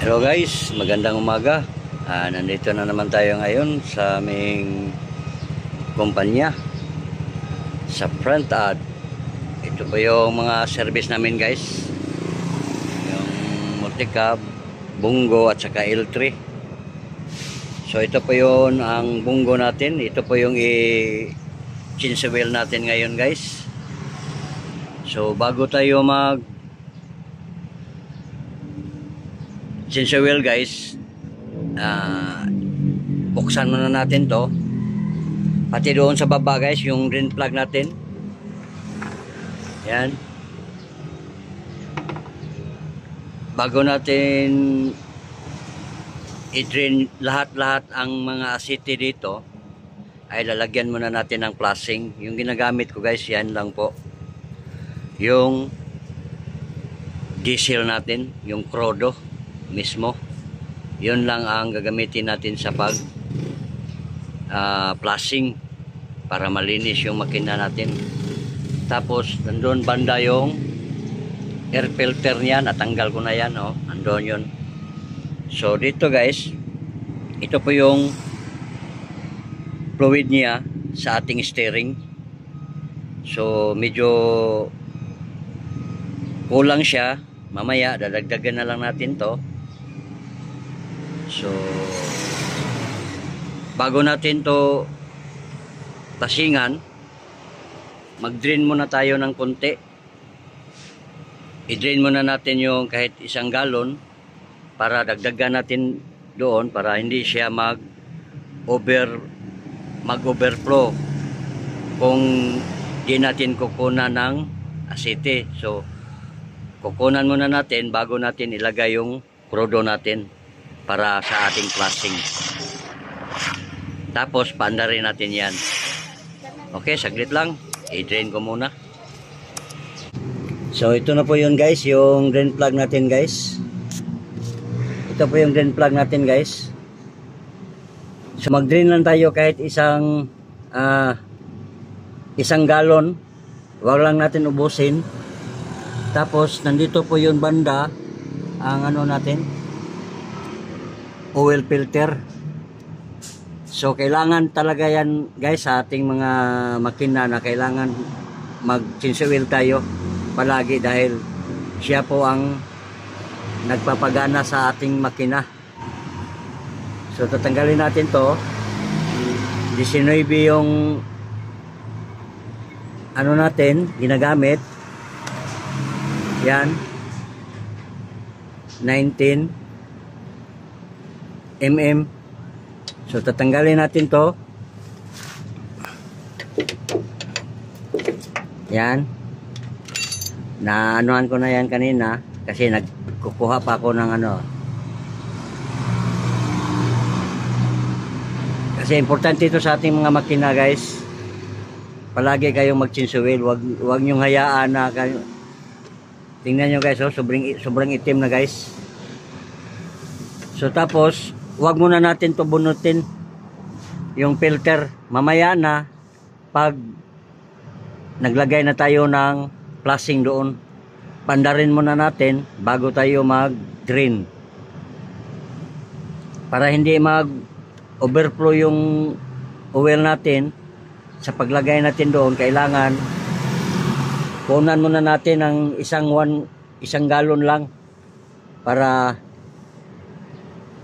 Hello guys, magandang umaga. Nandito na naman tayo ngayon sa aming kumpanya sa front ad. Ito po yung mga service namin guys, yung multicab, bungo at saka L3. So ito po yung ang bungo natin. Ito po yung i-change wheel natin ngayon guys. So bago tayo change wheel guys, buksan muna natin to, pati doon sa baba guys, yung drain plug natin. Yan, bago natin i-drain lahat ang mga asiti dito, ay lalagyan muna natin ng flashing. Yung ginagamit ko guys, yan lang po, yung diesel natin, yung Crodo mismo. Yun lang ang gagamitin natin sa pag flashing para malinis yung makina natin. Tapos nandun banda yung air filter niya, natanggal ko na yan, oh, nandun yun. So dito guys, ito po yung fluid niya sa ating steering. So medyo kulang siya, mamaya dadagdagan na lang natin to. So bago natin to tasingan, mag-drain muna tayo ng konti. I-drain muna natin yung kahit 1 galon para dagdagan natin doon, para hindi siya mag-overflow kung di natin kukunan ng asite. So kukunan muna natin bago natin ilagay yung Crodo natin para sa ating flashing. Tapos paandarin natin yan. Okay, saglit lang, i-drain ko muna. So ito na po yun guys, yung drain plug natin guys. Ito po yung drain plug natin guys. So mag-drain lang tayo kahit isang galon, wag lang natin ubusin. Tapos nandito po yung banda ang ano natin, oil filter. So kailangan talaga yan guys sa ating mga makina na kailangan mag-change oil tayo palagi, dahil siya po ang nagpapagana sa ating makina. So tatanggalin natin to. 19 yung ano natin ginagamit. Yan, 19 mm. So tatanggalin natin to. Yan, na anuhan ko na yan kanina kasi nagkukuha pa ako ng ano. Kasi importante ito sa ating mga makina guys. Palagi kayong mag-change oil. Wag nyong hayaan na kayo. Tingnan nyo guys, oh, sobrang itim na guys. So tapos wag muna natin to bunutin yung filter. Mamaya na pag naglagay na tayo ng flashing doon, pandarin muna natin bago tayo mag-drain, para hindi mag-overflow yung oil natin. Sa paglagay natin doon, kailangan kunan muna natin ng isang galon lang para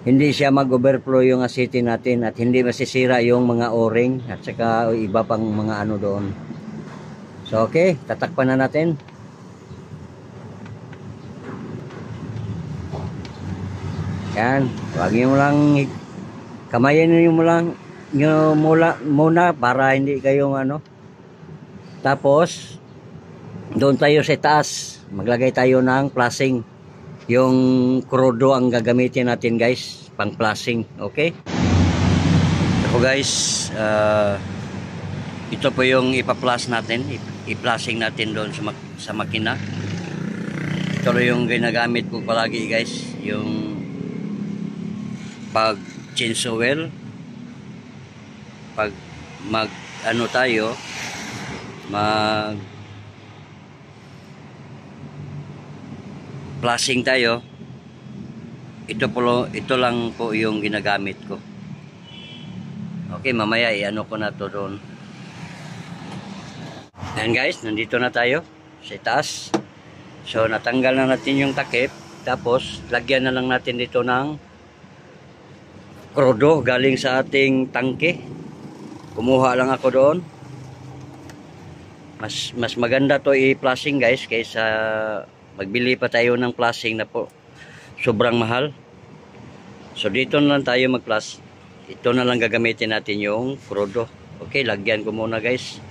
hindi siya mag-overflow yung asiti natin at hindi masisira yung mga o-ring at saka iba pang mga ano doon. So okay, tatakpan na natin. Yan, wag nyo lang kamayin nyo muna para hindi kayong ano. Tapos doon tayo sa taas, maglagay tayo ng flashing, yung krudo ang gagamitin natin guys, pang flashing. Okay, so guys, ito po yung ipa-flash natin, i-flashing natin doon sa makina. Ito yung ginagamit ko palagi guys, yung pag change oil, pag mag ano tayo, mag flashing tayo, ito lang po yung ginagamit ko. Okay, mamaya i-ano ko na to doon. Ayan guys, nandito na tayo sa taas. So natanggal na natin yung takip, tapos lagyan na lang natin dito ng krudo galing sa ating tangke. Kumuha lang ako doon. Mas maganda to i-flashing guys, kaysa magbili pa tayo ng flashing na po sobrang mahal. So dito na lang tayo mag-flash. Ito na lang gagamitin natin yung krudo. Okay, lagyan ko muna guys.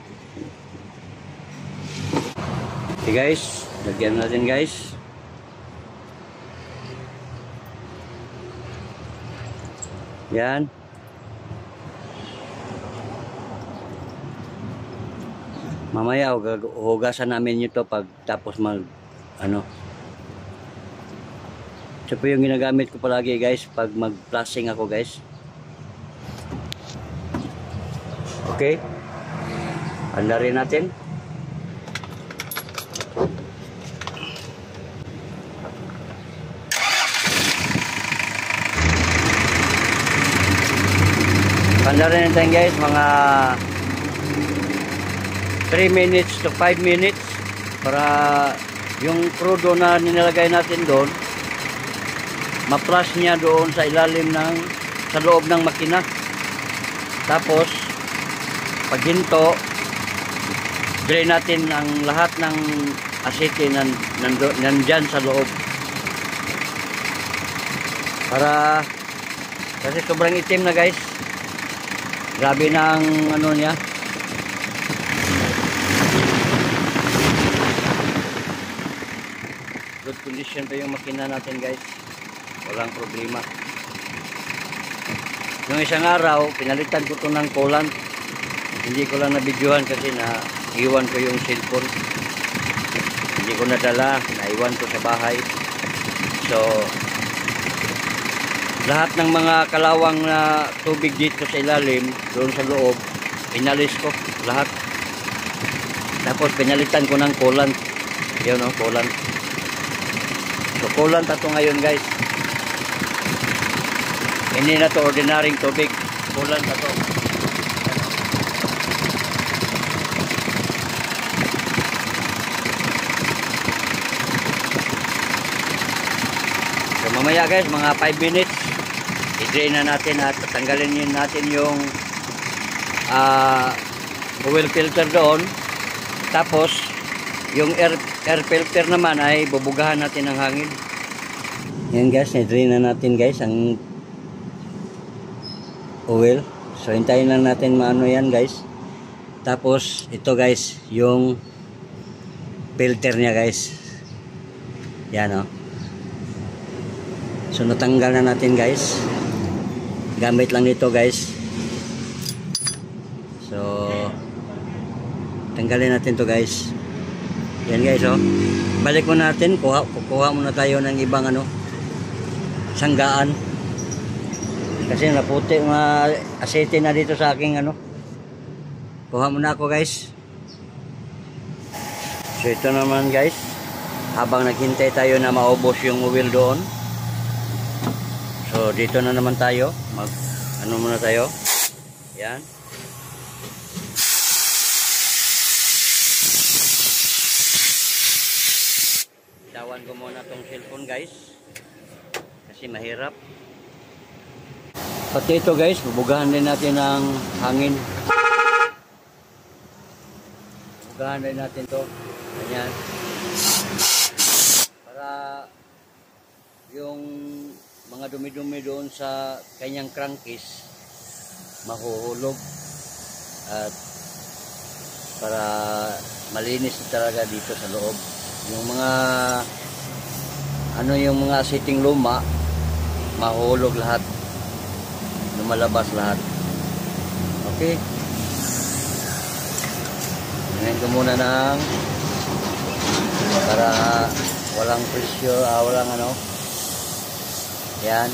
Okay guys, lagyan natin guys. Yan. Mamaya hugasan namin ito pag tapos mag ano. Ito po yung ginagamit ko palagi guys pag mag-flashing ako guys. Okay. Andarin natin. Andarin natin guys, mga 3 minutes to 5 minutes para yung krudo na nilalagay natin doon ma-flash niya doon sa ilalim sa loob ng makina. Tapos pag hinto, drain natin ang lahat ng asete nandyan sa loob, para kasi sobrang itim na guys, grabe na ang ano niya. Good condition pa yung makina natin guys, walang problema. Yung isang araw pinalitan ko to ng coolant, hindi ko lang nabidyohan kasi na iwan ko yung cellphone, hindi ko nadala, naiwan ko sa bahay. So lahat ng mga kalawang na tubig dito sa ilalim, doon sa loob, pinalis ko lahat. Tapos pinalitan ko ng coolant. Yun o, coolant. So coolant ito ngayon guys, hindi na to ordinaryong tubig, coolant ito. So mamaya guys, mga 5 minutes i-drain na natin at tanggalin natin yung oil filter doon. Tapos yung air filter naman ay bubugahan natin ng hangin. Yan guys, i-drain na natin guys ang oil. So hintayin lang natin maano yan guys. Tapos ito guys, yung filter niya guys. Yan o. So natanggal na natin guys. Gamit lang nito guys. So tanggalin natin to guys. Yan guys oh. Balik mo natin, kuha muna tayo ng ibang ano, sanggaan. Kasi naputi mga asete na dito sa aking ano. Kuha muna ako guys. So ito naman guys, habang naghintay tayo na maubos yung oil doon. So dito na naman tayo, ano muna tayo. Yan. Tawan ko muna tong cellphone guys, kasi mahirap. Pati ito guys, bubugahan din natin ng hangin. Bubugahan din natin to. Ganyan. Para yung mga dumi-dumi doon sa kanyang crankcase mahuhulog at para malinis talaga dito sa loob. Yung mga ano yung mga seating luma, mahulog lahat, lumalabas lahat. Okay, ngayon ko muna ng para walang pressure, walang ano. Yan.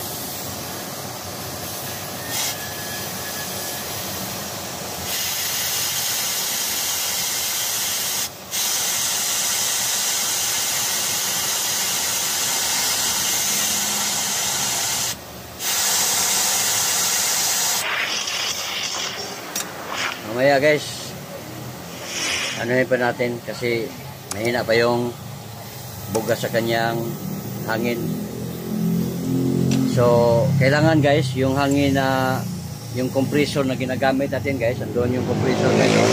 Mamaya guys, anuhin pa natin kasi mahina pa yung bugas sa kanyang hangin. So kailangan guys, yung hangin na yung compressor na ginagamit natin guys, andun yung compressor guys, oh.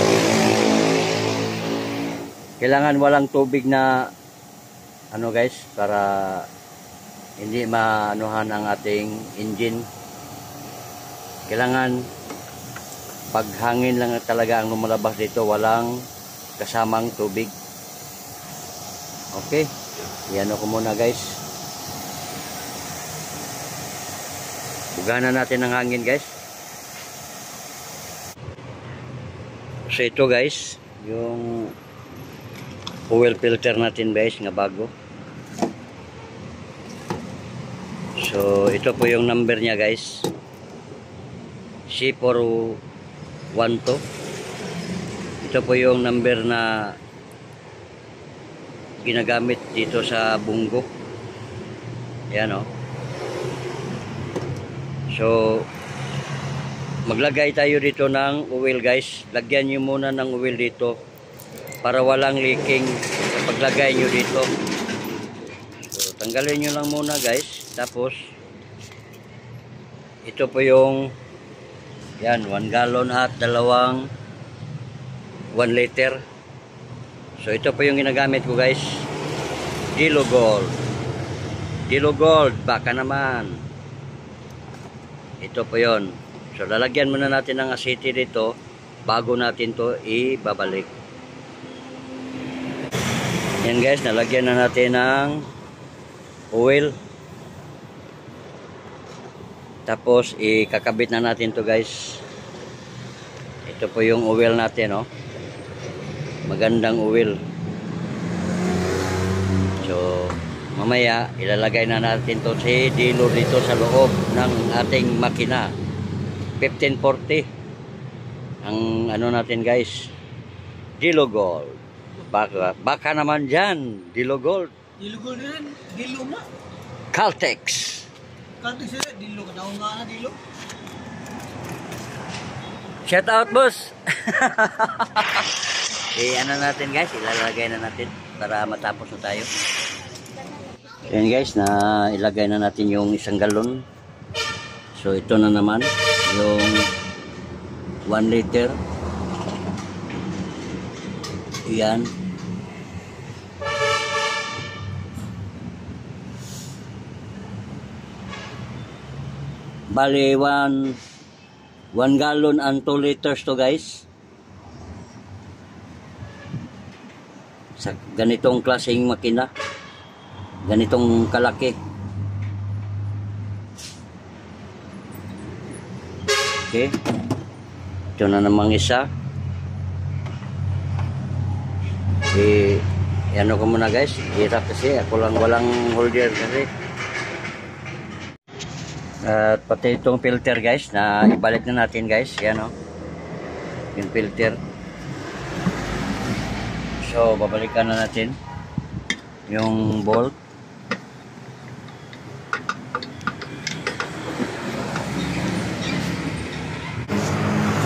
Kailangan walang tubig na ano guys, para hindi maanuhan ang ating engine. Kailangan pag hangin lang talaga ang lumalabas dito, walang kasamang tubig. Okay, yan ko muna guys. Bugahan na natin ng hangin guys. So ito guys, yung oil filter natin guys nga bago. So ito po yung number niya guys, C412. Ito po yung number na ginagamit dito sa bunggo. Yan o. So maglagay tayo dito ng oil guys. Lagyan nyo muna ng oil dito para walang leaking paglagay nyo dito. So tanggalin nyo lang muna guys. Tapos ito po yung yan, 1 gallon at dalawang 1 liter. So ito po yung ginagamit ko guys, Dilo Gold. Dilo Gold, baka naman. Ito po yon. So lalagyan muna natin ng asiti dito bago natin to ibabalik. Yan guys, nalagyan na natin ng oil. Tapos ikakabit na natin to guys. Ito po yung oil natin, oh. Magandang oil. So mamaya ilalagay na natin to si Dilo dito sa loob ng ating makina. 1540 ang ano natin guys, Dilo Gold. Baka naman dyan, Dilo Gold. Dilo Gold rin, Dilo na. Caltex. Kalting sila, Dilo, kadaong nga na Dilo. Shout out boss. Ano natin guys, ilalagay na natin para matapos na tayo. Ayan guys, na ilagay na natin yung 1 galon. So ito na naman yung 1 liter. Ayan. Bali 1 gallon and 2 liters to guys. Sa ganitong klaseng makina, ganitong kalaki. Okay, ito na namang isa. Ano ko muna guys, hirap kasi ako lang walang holder kasi. At pati itong filter guys, na ibalik na natin guys. Yan o, yung filter. So babalikan na natin yung bolt.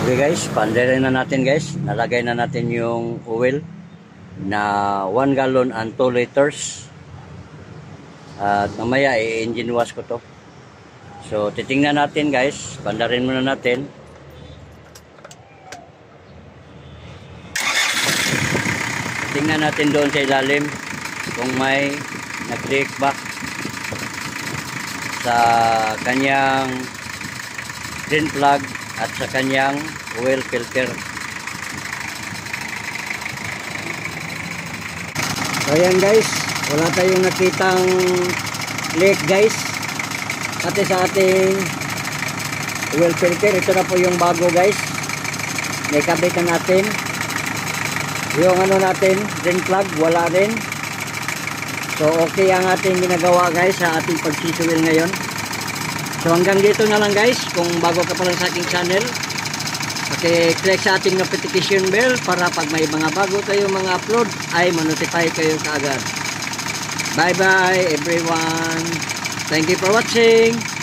Okay guys, pandirin na natin guys. Nalagay na natin yung oil na 1 gallon and 2 liters. At mamaya i-engine wash ko to. So titingnan natin guys, pandarin muna natin. Tingnan natin doon sa ilalim kung may nag-leak ba sa kanyang drain plug at sa kanyang oil filter. So ayan guys, wala tayong nakitang leak guys. Pati sa ating oil filter. Ito na po yung bago guys. May kabit na natin. Yung ano natin, drain plug, wala rin. So okay ang ating ginagawa guys sa ating pagsisuwil ngayon. So hanggang dito na lang guys. Kung bago ka pa lang sa aking channel, click sa ating notification bell para pag may mga bago tayo mga upload ay manotify kayo kaagad. Bye bye everyone. Thank you for watching.